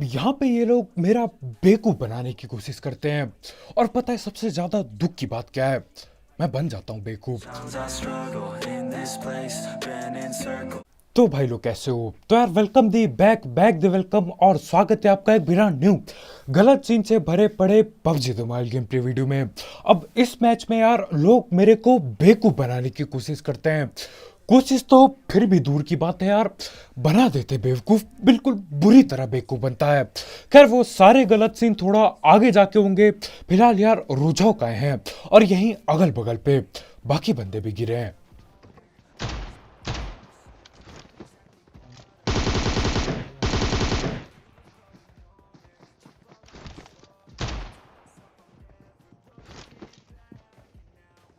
यहाँ पे ये लोग मेरा बेवकूफ बनाने की कोशिश करते हैं। और पता है सबसे ज्यादा दुख की बात क्या है? मैं बन जाता हूँ बेवकूफ। तो भाई लोग कैसे हो? तो यार welcome the back back the welcome, और स्वागत है आपका एक बिना न्यू गलत सीन से भरे पड़े PUBG the mobile game play video में। अब इस मैच में यार लोग मेरे को बेवकूफ बनाने की कोशिश करते हैं। कोशिश तो फिर भी दूर की बात है यार, बना देते बेवकूफ, बिल्कुल बुरी तरह बेवकूफ बनता है। खैर वो सारे गलत सीन थोड़ा आगे जाके होंगे। फिलहाल यार रुझाव का हैं और यहीं अगल बगल पे बाकी बंदे भी गिरे हैं।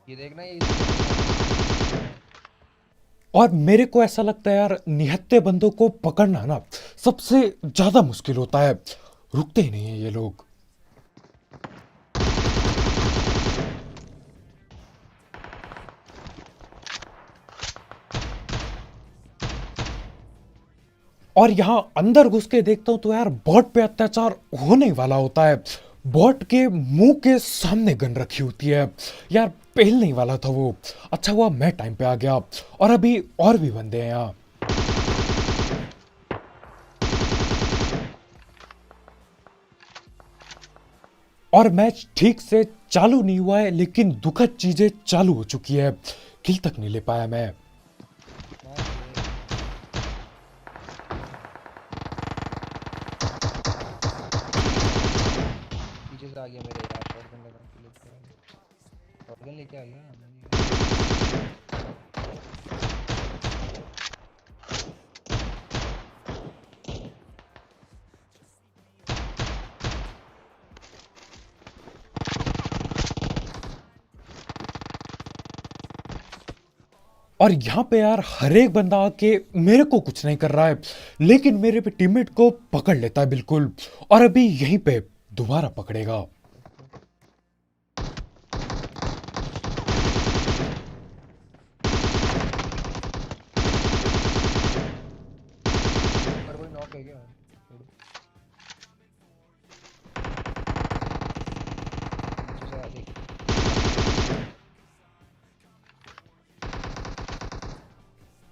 ये देखना ये इसको और मेरे को ऐसा लगता है यार निहत्थे बंदों को पकड़ना ना सबसे ज्यादा मुश्किल होता है। रुकते ही नहीं है ये लोग। और यहां अंदर घुस के देखता हूं तो यार बॉट पे अत्याचार होने वाला होता है। बॉट के मुंह के सामने गन रखी होती है। यार पहलने ही वाला था वो। अच्छा हुआ मैं टाइम पे आ गया। और अभी और भी बंदे हैं यहाँ। और मैच ठीक से चालू नहीं हुआ है, लेकिन दुखद चीजें चालू हो चुकी है। किल तक नहीं ले पाया मैं। मार दे। पीछे से आ गया मेरे यार, शॉटगन लगा के लेके आ गया। शॉटगन लेके आ गया और यहाँ पे यार हर एक बंदा आके मेरे को कुछ नहीं कर रहा है, लेकिन मेरे पे टीममेट को पकड़ लेता है बिल्कुल। और अभी यहीं पे दोबारा पकड़ेगा। पर कोई नॉक है क्या? छोड़ो, पीछे से आ देख।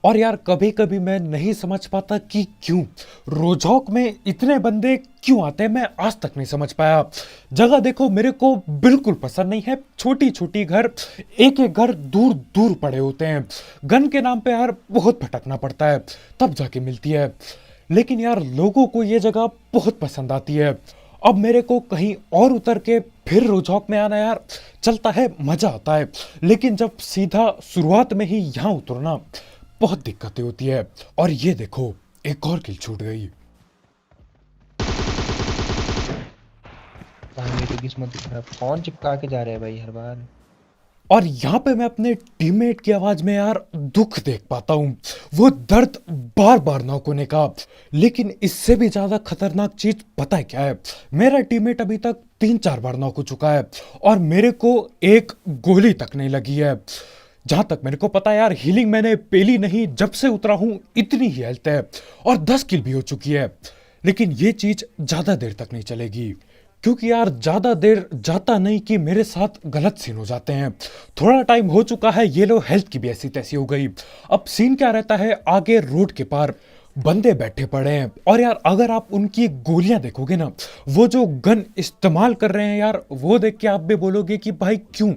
और यार कभी कभी मैं नहीं समझ पाता कि क्यों रोजौक में इतने बंदे क्यों आते हैं। मैं आज तक नहीं समझ पाया। जगह देखो मेरे को बिल्कुल पसंद नहीं है। छोटी छोटी घर, एक एक घर दूर दूर पड़े होते हैं। गन के नाम पे यार बहुत भटकना पड़ता है, तब जाके मिलती है। लेकिन यार लोगों को ये जगह बहुत पसंद आती है। अब मेरे को कहीं और उतर के फिर रोजौक में आना यार चलता है, मजा आता है। लेकिन जब सीधा शुरुआत में ही यहाँ उतरना बहुत दिक्कतें होती है। और ये देखो एक और किल छूट गई। भाई मेरी तो किस्मत ही खराब, कौन चिपका के जा रहा है भाई हर बार। और यहाँ पे मैं अपने टीममेट की आवाज में यार दुख देख पाता हूँ, वो दर्द बार बार नॉक होने का। लेकिन इससे भी ज्यादा खतरनाक चीज पता है क्या है? मेरा टीममेट अभी तक 3-4 बार नॉक हो चुका है और मेरे को एक गोली तक नहीं लगी है। जहां तक मेरे को पता है यार हीलिंग मैंने पेली नहीं, जब से उतरा हूं इतनी ही हेल्थ है। और 10 किल भी हो चुकी है। लेकिन ये चीज ज्यादा देर तक नहीं चलेगी, क्योंकि यार ज्यादा देर जाता नहीं कि मेरे साथ गलत सीन हो जाते हैं। थोड़ा टाइम हो चुका है, ये लो हेल्थ की भी ऐसी तैसी हो गई। अब सीन क्या रहता है, आगे रोड के पार बंदे बैठे पड़े हैं। और यार अगर आप उनकी गोलियां देखोगे ना, वो जो गन इस्तेमाल कर रहे हैं यार, वो देख के आप भी बोलोगे कि भाई क्यों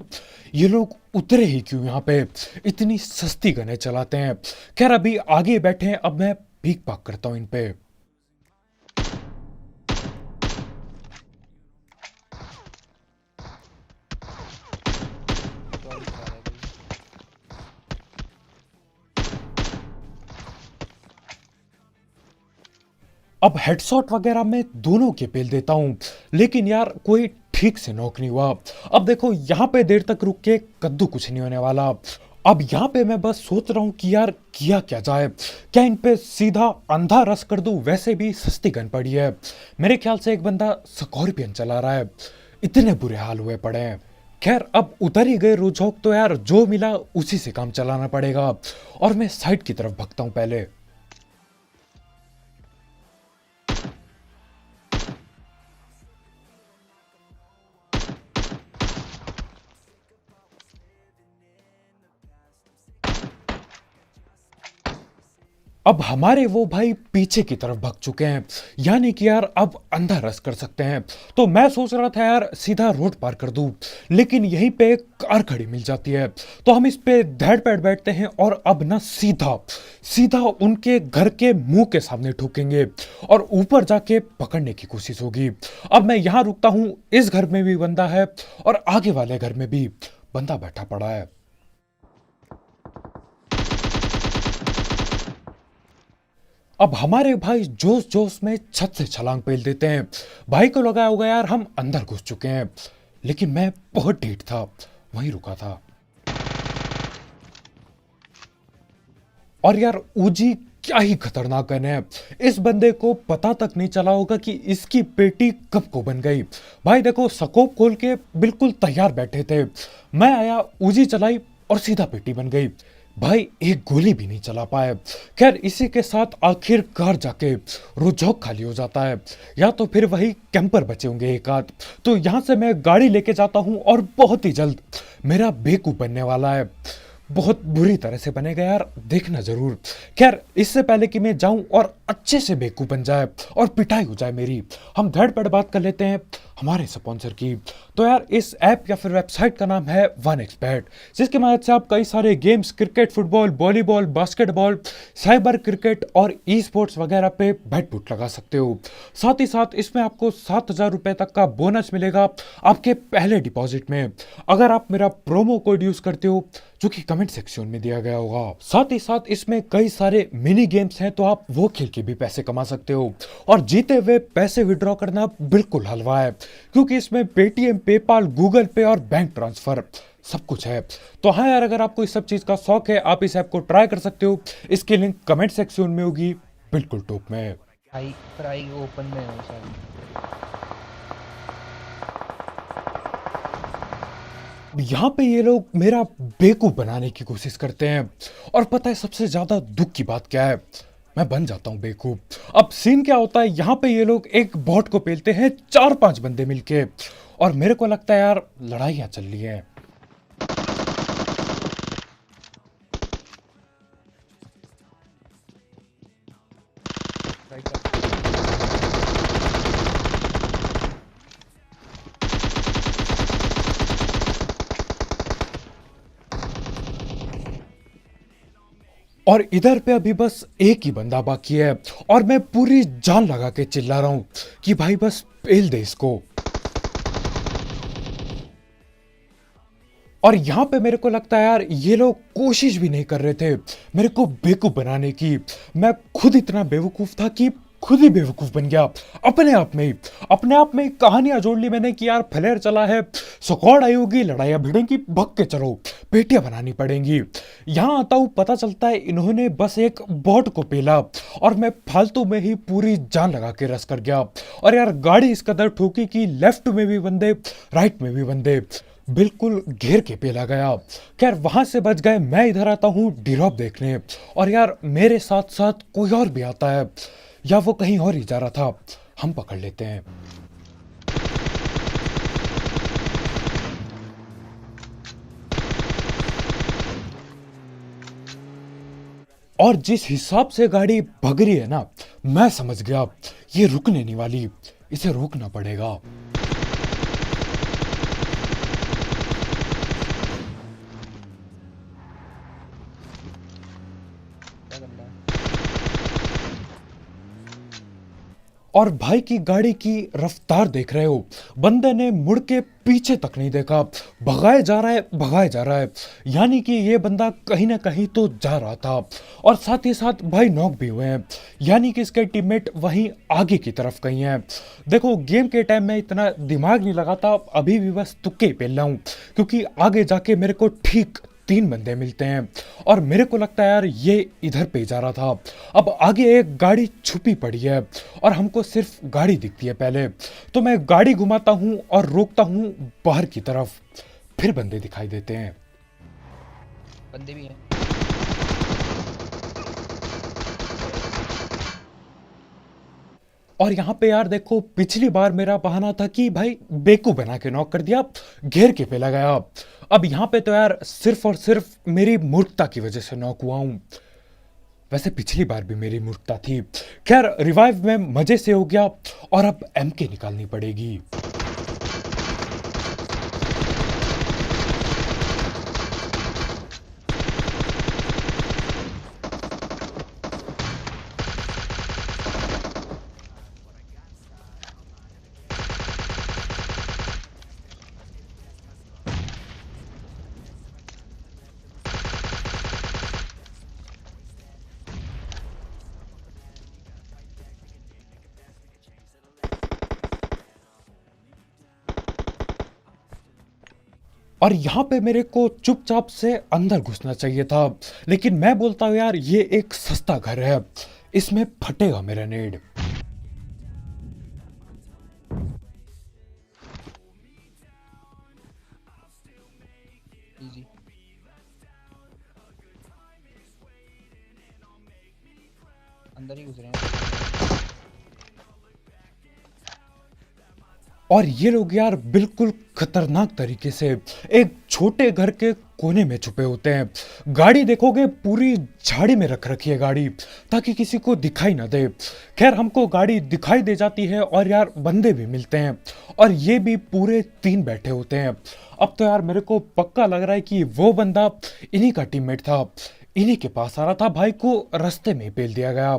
ये लोग उतरे ही क्यों यहाँ पे, इतनी सस्ती गनें चलाते हैं। खैर अभी आगे बैठे हैं, अब मैं भीख पाक करता हूँ इन पे। सॉरी चला रहा है कोई। अब हेडशॉट वगैरह मैं दोनों के पेल देता हूं, लेकिन यार कोई ठीक से नॉक नहीं हुआ। अब देखो यहां पे देर तक रुक के कद्दू कुछ नहीं होने वाला। अब यहां पे मैं बस सोच रहा हूं कि यार किया क्या जाए। क्या इन पे सीधा अंधा रस कर दूं? वैसे भी सस्ती गन पड़ी है। मेरे ख्याल से एक बंदा स्कॉर्पियन चला रहा है। इतने बुरे हाल हुए पड़े हैं। खैर अब उतर ही गए रोजौक, तो यार जो मिला उसी से काम चलाना पड़ेगा। और मैं साइड की तरफ भगता हूं पहले। अब हमारे वो भाई पीछे की तरफ भाग चुके हैं, यानी कि यार अब अंधा रस कर सकते हैं। तो मैं सोच रहा था यार सीधा रोड पार कर दूं, लेकिन यहीं पे एक कार खड़ी मिल जाती है। तो हम इस पे धड़ पैर बैठते हैं और अब ना सीधा सीधा उनके घर के मुंह के सामने ठोकेंगे और ऊपर जाके पकड़ने की कोशिश होगी। अब मैं यहाँ रुकता हूँ, इस घर में भी बंदा है और आगे वाले घर में भी बंदा बैठा पड़ा है। अब हमारे भाई जोश जोश में छत से छलांग पेल देते हैं। भाई को लगा होगा यार हम अंदर घुस चुके हैं, लेकिन मैं बहुत ढीठ था, वहीं रुका था। और यार उजी क्या ही खतरनाक गन है, इस बंदे को पता तक नहीं चला होगा कि इसकी पेटी कब को बन गई। भाई देखो स्कोप खोल के बिल्कुल तैयार बैठे थे, मैं आया, उजी चलाई और सीधा पेटी बन गई। भाई एक गोली भी नहीं चला पाए। खैर इसी के साथ आखिरकार जाके रुझान खाली हो जाता है, या तो फिर वही कैंपर बचे होंगे एक आध। तो यहां से मैं गाड़ी लेके जाता हूं और बहुत ही जल्द मेरा बेवकूफ बनने वाला है, बहुत बुरी तरह से बनेगा यार, देखना जरूर। खैर इससे पहले कि मैं जाऊं और अच्छे से बेवकूफ बन जाए और पिटाई हो जाए मेरी, हम धड़ पड़ बात कर लेते हैं हमारे स्पॉन्सर की। तो यार इस ऐप या फिर वेबसाइट का नाम है 1xBet, जिसकी मदद से आप कई सारे games, cricket, football, volleyball, basketball, cyber cricket और ई स्पोर्ट्स वगैरह पे बैट बुट लगा सकते हो। साथ ही साथ इसमें आपको 7,000 रुपए तक का बोनस मिलेगा आपके पहले डिपॉजिट में, अगर आप मेरा प्रोमो कोड यूज करते हो, जो कि कमेंट सेक्शन में दिया गया होगा। साथ ही साथ इसमें कई सारे मिनी गेम्स हैं, तो आप वो खेल के भी पैसे कमा सकते हो। और जीते हुए पैसे विड्रॉ करना बिल्कुल हलवा है, क्योंकि इसमें पेटीएम, पेपाल, गूगल पे और बैंक ट्रांसफर सब कुछ है। तो हाँ यार, अगर आपको इस सब चीज का शौक है, आप इस ऐप को ट्राई कर सकते हो। इसकी लिंक कमेंट सेक्शन में होगी, बिल्कुल टॉप में। फ्राई फ्राई ओपन में है सॉरी। यहाँ पे ये लोग मेरा बेवकूफ बनाने की कोशिश करते हैं, और पता है सबसे ज्यादा दुख की बात क्या है, मैं बन जाता हूँ बेवकूफ। अब सीन क्या होता है, यहाँ पे ये लोग एक बॉट को पेलते हैं 4-5 बंदे मिलके, और मेरे को लगता है यार लड़ाइयाँ चल रही हैं। फ्राई का और इधर पे अभी बस एक ही बंदा बाकी है, और मैं पूरी जान लगा के चिल्ला रहा हूं कि भाई बस पेल दे इसको। और यहां पे मेरे को लगता है यार ये लोग कोशिश भी नहीं कर रहे थे मेरे को बेवकूफ बनाने की। मैं खुद इतना बेवकूफ था कि खुद ही बेवकूफ बन गया अपने आप में कहानियां जोड़ ली मैंने कि यार फ्लेयर चला है, स्क्वाड आई होगी, लड़ाइयां भिड़ेंगी, भग के चलो पेटियां बनानी पड़ेंगी। यहां आता हूं, पता चलता है इन्होंने बस एक बॉट को पेला, और मैं फालतू में ही पूरी जान लगा के रस कर गया। और यार गाड़ी इस कदर ठोकी कि लेफ्ट में भी बंदे, राइट में भी बंदे, बिल्कुल घेर के पेला गया। खैर वहां से बच गए, मैं इधर आता हूँ ड्रॉप देखने, और यार मेरे साथ साथ कोई और भी आता है, या वो कहीं और ही जा रहा था, हम पकड़ लेते हैं। और जिस हिसाब से गाड़ी भग रही है ना, मैं समझ गया ये रुकने नहीं वाली, इसे रोकना पड़ेगा। क्या करना है? और भाई की गाड़ी की रफ्तार देख रहे हो, बंदे ने मुड़ के पीछे तक नहीं देखा, भगाए जा रहा है, भगाए जा रहा है, यानी कि ये बंदा कहीं ना कहीं तो जा रहा था। और साथ ही साथ भाई नॉक भी हुए हैं, यानी कि इसके टीममेट वहीं आगे की तरफ कहीं हैं। देखो गेम के टाइम में इतना दिमाग नहीं लगाता, अभी भी बस तुक्के ही पेल रहा हूँ, क्योंकि आगे जाके मेरे को ठीक 3 बंदे मिलते हैं, और मेरे को लगता है यार ये इधर पे जा रहा था। अब आगे एक गाड़ी छुपी पड़ी है, और हमको सिर्फ गाड़ी दिखती है पहले, तो मैं गाड़ी घुमाता हूं और रोकता हूं बाहर की तरफ, फिर बंदे दिखाई देते हैं। बंदे भी हैं। और यहाँ पे यार देखो, पिछली बार मेरा बहाना था कि भाई बेकू बना के नॉक कर दिया, घेर के पे लगाया। अब यहाँ पे तो यार सिर्फ और सिर्फ मेरी मूर्खता की वजह से नॉक हुआ हूं। वैसे पिछली बार भी मेरी मूर्खता थी। खैर रिवाइव में मजे से हो गया और अब एमके निकालनी पड़ेगी। और यहाँ पे मेरे को चुपचाप से अंदर घुसना चाहिए था, लेकिन मैं बोलता हूँ यार ये एक सस्ता घर है, इसमें फटेगा मेरा नेड। इजी। अंदर ही घुस रहे हैं। और ये लोग यार बिल्कुल खतरनाक तरीके से एक छोटे घर के कोने में छुपे होते हैं। गाड़ी देखोगे पूरी झाड़ी में रख रखी है गाड़ी, ताकि किसी को दिखाई ना दे। खैर हमको गाड़ी दिखाई दे जाती है और यार बंदे भी मिलते हैं, और ये भी पूरे 3 बैठे होते हैं। अब तो यार मेरे को पक्का लग रहा है कि वो बंदा इन्हीं का टीममेट था, इन्हीं के पास आ रहा था, भाई को रास्ते में ही पेल दिया गया।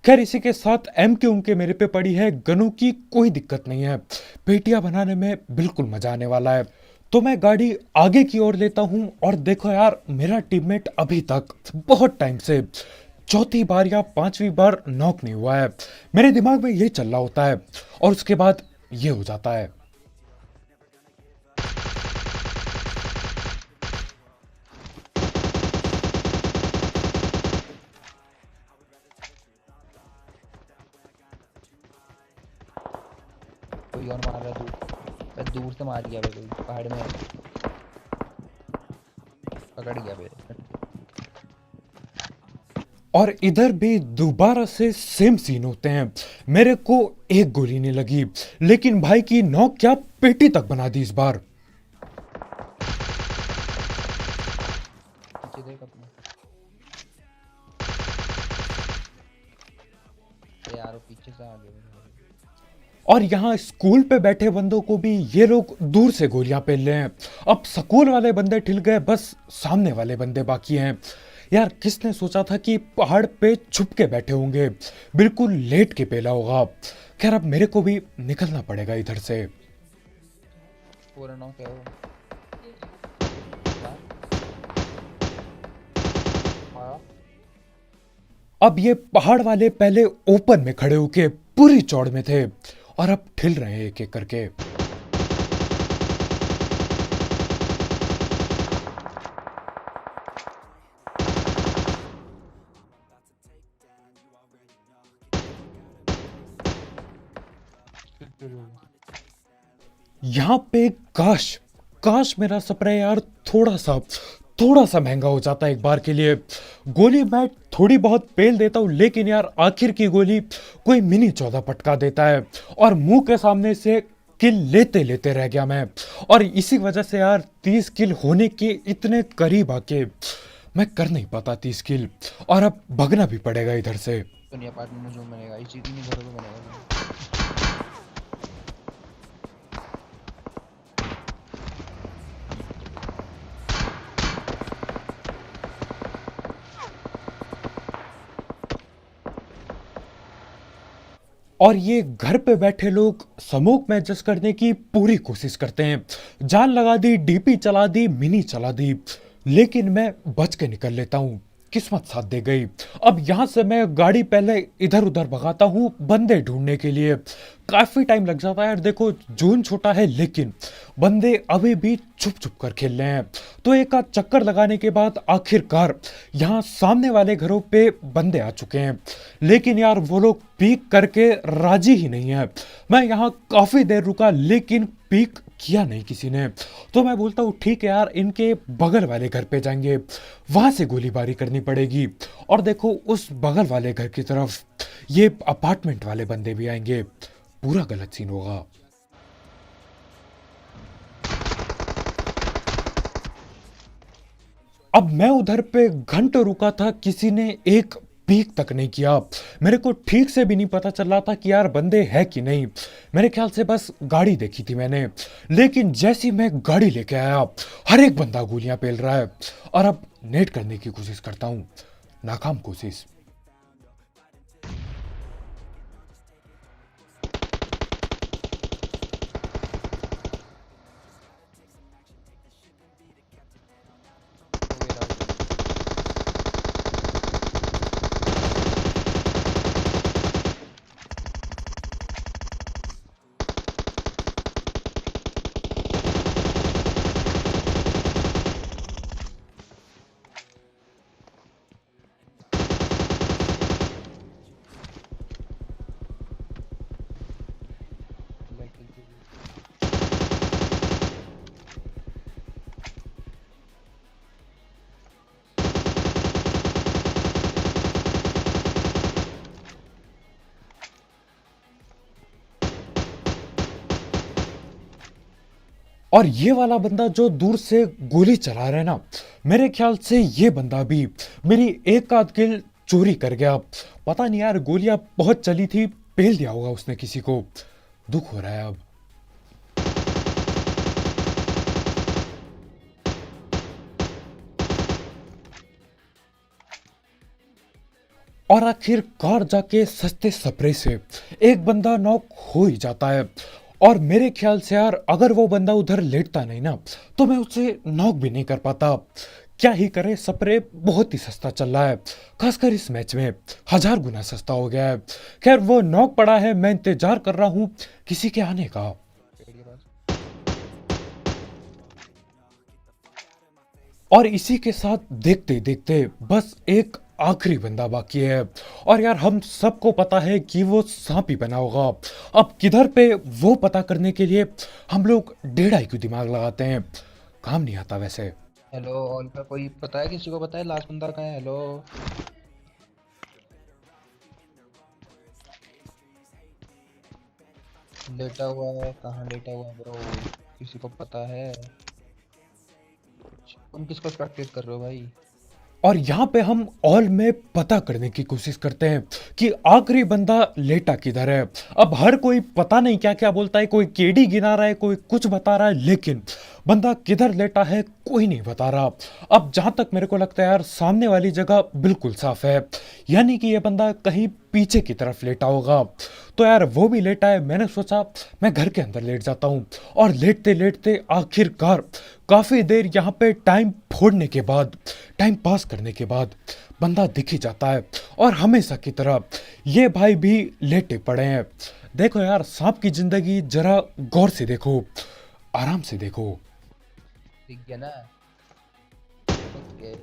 खैर इसी के साथ एम के उनके मेरे पे पड़ी है, गनों की कोई दिक्कत नहीं है, पेटियां बनाने में बिल्कुल मजा आने वाला है। तो मैं गाड़ी आगे की ओर लेता हूं और देखो यार मेरा टीममेट अभी तक बहुत टाइम से चौथी बार या 5वीं बार नॉक नहीं हुआ है। मेरे दिमाग में ये चल रहा होता है और उसके बाद ये हो जाता है। कोई और मार रहा है दूर। बस दूर से मार दिया भाई, कोई पहाड़ में पकड़ गया भाई। और इधर भी दोबारा से सेम सीन होते हैं। मेरे को एक गोली नहीं लगी, लेकिन भाई की नॉक क्या पेटी तक बना दी इस बार। पीछे देख अपने। यार वो पीछे से आ गए। और यहाँ स्कूल पे बैठे बंदों को भी ये लोग दूर से गोलियां पेल रहे हैं। अब स्कूल वाले बंदे ठिल गए, बस सामने वाले बंदे बाकी हैं। यार किसने सोचा था कि पहाड़ पे छुप के बैठे होंगे, बिल्कुल लेट के पेला होगा। खैर अब मेरे को भी निकलना पड़ेगा इधर से। पूरा नॉक है वो। हाँ। अब ये पहाड़ वाले पहले ओपन में खड़े होके पूरी चौड़ में थे और अब ठिल रहे हैं एक एक करके। यहाँ पे काश काश मेरा स्प्रे यार थोड़ा सा महंगा हो जाता एक बार के लिए। गोली मैं थोड़ी बहुत पेल देता हूँ, लेकिन यार आखिर की गोली कोई मिनी 14 पटका देता है और मुंह के सामने से किल लेते लेते रह गया मैं। और इसी वजह से यार 30 किल होने के इतने करीब आके मैं कर नहीं पाता 30 किल, और अब भगना भी पड़ेगा इधर से। तो नहीं अपार्टमेंट में जो बनेगा, इस चीज नहीं घरों में बनेगा। और ये घर पे बैठे लोग स्मोक में एडजस्ट करने की पूरी कोशिश करते हैं। जान लगा दी, डीपी चला दी, मिनी चला दी, लेकिन मैं बच के निकल लेता हूं, किस्मत साथ दे गई। अब यहां से मैं गाड़ी पहले इधर उधर भगाता हूं बंदे ढूंढने के लिए। काफी टाइम लग जाता है यार, देखो जोन छोटा है लेकिन बंदे अभी भी छुप छुप कर खेल रहे हैं। तो एक आध चक्कर लगाने के बाद आखिरकार यहाँ सामने वाले घरों पे बंदे आ चुके हैं, लेकिन यार वो लोग पीक करके राजी ही नहीं है। मैं यहाँ काफी देर रुका लेकिन पीक किया नहीं किसी ने। तो मैं बोलता हूँ ठीक है यार, इनके बगल वाले घर पे जाएंगे, वहां से गोलीबारी करनी पड़ेगी। और देखो उस बगल वाले घर की तरफ ये अपार्टमेंट वाले बंदे भी आएंगे, पूरा गलत सीन होगा। अब मैं उधर पे घंटों रुका था, किसी ने एक पीक तक नहीं किया। मेरे को ठीक से भी नहीं पता चल रहा था कि यार बंदे है कि नहीं। मेरे ख्याल से बस गाड़ी देखी थी मैंने, लेकिन जैसी मैं गाड़ी लेके आया हर एक बंदा गोलियां पेल रहा है। और अब नेट करने की कोशिश करता हूँ, नाकाम कोशिश। वो ये रहा। लाइक और ये वाला बंदा जो दूर से गोली चला रहा है ना, मेरे ख्याल से ये बंदा भी मेरी एक आध किल चोरी कर गया। पता नहीं यार, गोलियां बहुत चली थी, पेल दिया होगा उसने किसी को। दुख हो रहा है अब। और आखिरकार जाके सस्ते स्प्रे से एक बंदा नॉक हो ही जाता है। और मेरे ख्याल से यार अगर वो बंदा उधर लेटता नहीं ना, तो मैं उसे नॉक भी नहीं कर पाता। क्या ही करे, स्प्रे बहुत ही सस्ता चल रहा है, खासकर इस मैच में 1000 गुना सस्ता हो गया है। खैर वो नॉक पड़ा है, मैं इंतजार कर रहा हूँ किसी के आने का। पेड़ के पास। और इसी के साथ देखते देखते बस एक आखिरी बंदा बाकी है। और यार हम सबको पता है कि वो सांप ही बना होगा। अब किधर पे वो पता करने के लिए हम लोग 1.5 IQ दिमाग लगाते हैं, काम नहीं आता वैसे। हेलो ऑल का कोई पता है, किसी को पता है लास्ट बंदा कहाँ है? हेलो लेटा हुआ है, कहाँ लेटा हुआ है ब्रो? किसी को पता है? तुम किसको प्रैक्टिस कर रहे हो भाई? और यहाँ पे हम ऑल में पता करने की कोशिश करते हैं कि आखिरी बंदा लेटा किधर है। अब हर कोई पता नहीं क्या क्या बोलता है, कोई केडी गिना रहा है, कोई कुछ बता रहा है, लेकिन बंदा किधर लेटा है कोई नहीं बता रहा। अब जहां तक मेरे को लगता है यार, सामने वाली जगह बिल्कुल साफ है, यानी कि ये बंदा कहीं पीछे की तरफ लेटा होगा। तो यार वो भी लेटा है, मैंने सोचा मैं घर के अंदर लेट जाता हूँ। और लेटते लेटते आखिरकार काफी देर यहाँ पे टाइम फोड़ने के बाद, टाइम पास करने के बाद बंदा दिख ही जाता है। और हमेशा की तरह ये भाई भी लेटे पड़े हैं। देखो यार, सांप की जिंदगी जरा गौर से देखो, आराम से देखो। दिख गया ना? ओके।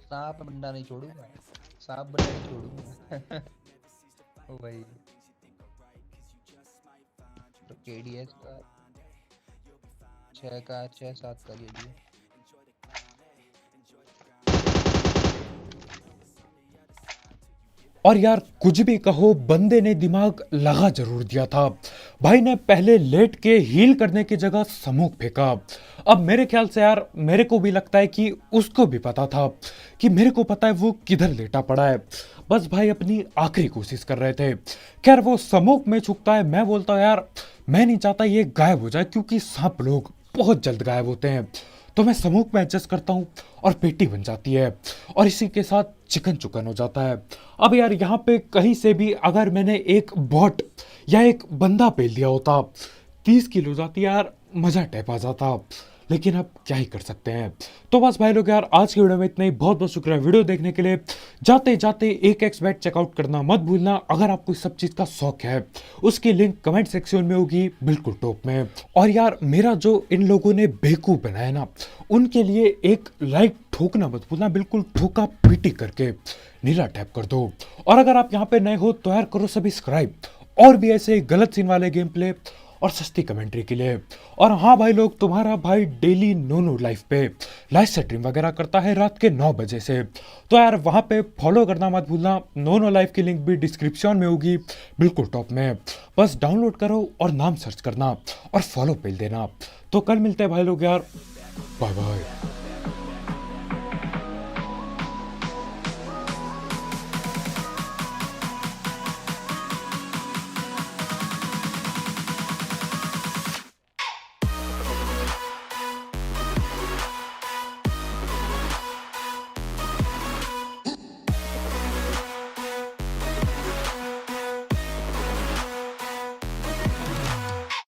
सांप बंदा नहीं छोड़ूंगा, सांप बंदा नहीं छोड़ूंगा। ओ भाई, तो केडीएस का 6 का 6-7 का ले लिया। और यार कुछ भी कहो, बंदे ने दिमाग लगा जरूर दिया था। भाई ने पहले लेट के हील करने की जगह समूक फेंका। अब मेरे ख्याल से यार, मेरे को भी लगता है कि उसको भी पता था कि मेरे को पता है वो किधर लेटा पड़ा है। बस भाई अपनी आखिरी कोशिश कर रहे थे। खैर वो समूक में छुपता है, मैं बोलता हूँ यार मैं नहीं चाहता ये गायब हो जाए, क्योंकि सांप लोग बहुत जल्द गायब होते हैं। तो मैं समूक में एडजस्ट करता हूँ और पेटी बन जाती है, और इसी के साथ चिकन चुकन हो जाता है। अब यार यहाँ पे कहीं से भी अगर मैंने एक बॉट या एक बंदा पेल दिया होता, 30 किलो जाती यार, मजा टैप आ जाता। लेकिन अब क्या ही कर सकते हैं। तो बस भाई लोग यार, आज की वीडियो में इतना ही। बहुत बहुत शुक्रिया वीडियो देखने के लिए। जाते जाते एक एक्सबेट चेकआउट करना मत भूलना। अगर आपको इस सब चीज का शौक है, उसकी लिंक कमेंट सेक्शन में होगी बिल्कुल टॉप में। और यार मेरा जो इन लोगों ने बेवकूफ बनाया ना, उनके लिए एक लाइक ठोकना मत भूलना, बिल्कुल ठोका पीटी करके नीला टैप कर दो। और अगर आप यहाँ पे नए हो तो यार करो सब्सक्राइब, और भी ऐसे गलत सीन वाले गेम प्ले और सस्ती कमेंट्री के लिए। और हाँ भाई लोग, तुम्हारा भाई डेली नो लाइफ पे लाइव स्ट्रीम वगैरह करता है रात के 9 बजे से। तो यार वहाँ पे फॉलो करना मत भूलना। नो लाइफ की लिंक भी डिस्क्रिप्शन में होगी, बिल्कुल टॉप में। बस डाउनलोड करो और नाम सर्च करना और फॉलो पे देना। तो कल मिलते हैं भाई लोग यार, बाय बाय।